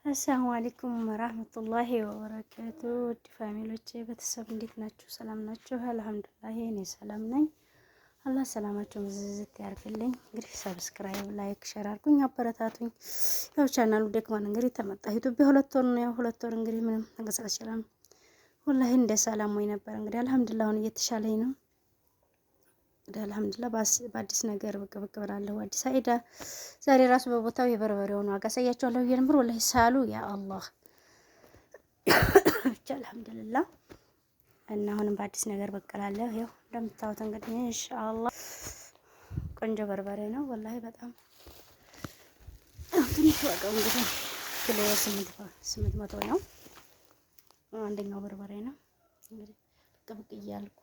አሰላሙ አለይኩም ወራህመቱላሂ ወበረካቱ። ውድ ፋሚሊዎቼ ቤተሰብ እንዴት ናችሁ? ሰላም ናችሁ? አልሐምዱሊላህ እኔ ሰላም ነኝ። አላህ ሰላማችሁን ዝዝት ያርግልኝ። እንግዲህ ሰብስክራይብ፣ ላይክ፣ ሼር አድርጉኝ፣ አበረታቱኝ። ያው ቻናሉ ደክሟን እንግዲህ ተመጣ ኢትዮጵያ 2 ወር ነው። ያው 2 ወር እንግዲህ ምንም ተንቀሳቀስ ይችላል። ወላሂ እንደ ሰላም ወይ ነበር። እንግዲህ አልሐምዱሊላህ አሁን እየተሻለኝ ነው። አልሐምዱሊላህ በአዲስ ነገር ብቅ ብላለሁ። አዲስ አይዳ ዛሬ ራሱ በቦታው የበርበሬውን ዋጋ አሳያችኋለሁ ብዬ ነበር። ወላሂ ሳሉ ያ አላህ ብቻ አልሐምዱሊላህ። እና አሁንም በአዲስ ነገር ብቅ እላለሁ። ያው እንደምታዩት እንግዲህ ኢንሻአላህ ቆንጆ በርበሬ ነው። ወላሂ በጣም ትንሽ ዋጋው እንግዲህ ኪሎ 800 ነው። አንደኛው በርበሬ ነው። እንግዲህ ብቅ እያልኩ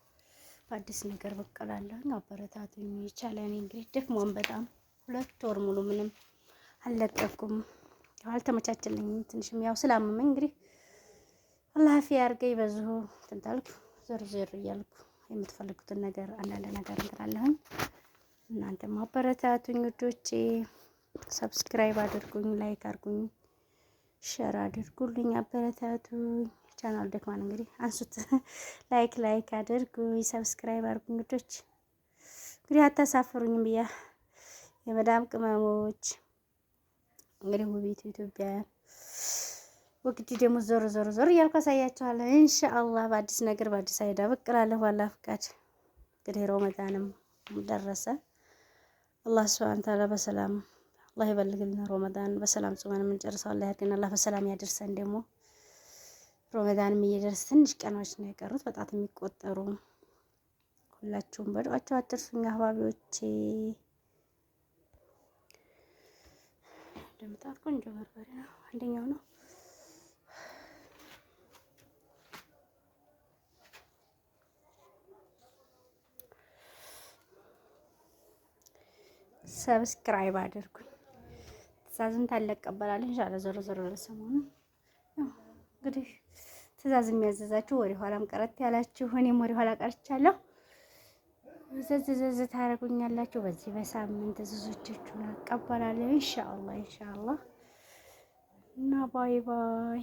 በአዲስ ነገር ብቅ እላለሁ። አበረታቱኝ። ይቻላል እንግዲህ ደክሞን በጣም 2 ወር ሙሉ ምንም አልለቀኩም። አልተመቻቸልኝም። ትንሽም ያው ስላመመኝ እንግዲህ አላህ አፊያ ያርገኝ። በዚሁ ትንታልኩ ዞር እያልኩ የምትፈልጉትን ነገር አንዳንድ ነገር እንትላለሁኝ። እናንተም አበረታቱኝ ውዶቼ። ሰብስክራይብ አድርጉኝ፣ ላይክ አድርጉኝ፣ ሼር አድርጉልኝ፣ አበረታቱኝ። ቻናል ደክማን እንግዲህ አንሱት። ላይክ አድርጉኝ፣ ሰብስክራይብ አድርጉኝ ውዶች። እንግዲህ አታሳፍሩኝም ብያ የመዳም ቅመሞች እንግዲህ ውቢቱ ኢትዮጵያ ወግዲ ደግሞ ዞር እያልኩ አሳያችኋለሁ። ኢንሻአላህ በአዲስ ነገር በአዲስ አይዳ ብቅ እላለሁ። አላህ ፍቃድ እንግዲህ ረመዳንም ደረሰ። አላህ ሱብሃነሁ ወተዓላ በሰላም አላህ ይበልግልን። ረመዳን በሰላም ጾመን የምንጨርሰው አላህ ያድርገን። አላህ በሰላም ያደርሰን። ደግሞ ረመዳንም እየደረሰ ትንሽ ቀኖች ነው የቀሩት፣ በጣት የሚቆጠሩ። ሁላችሁም በዱዓችሁ አትርሱኝ አህባቢዎቼ። እንደምታውቁ ቆንጆ በርበሬ ነው። አንደኛው ነው። ሰብስክራይብ አድርጉኝ። ትእዛዝን ታለቀበላለሁ ኢንሻአላህ። ዞር ለሰሞኑን እንግዲህ ትእዛዝ የሚያዘዛችሁ ወደ ኋላም ቀረት ያላችሁ እኔም ወደ ኋላ ቀርቻለሁ። ዘዝ ታረጉኛላችሁ። በዚህ በሳምንት ትእዛዞቻችሁን አቀበላለሁ ኢንሻአላህ እና ባይ ባይ።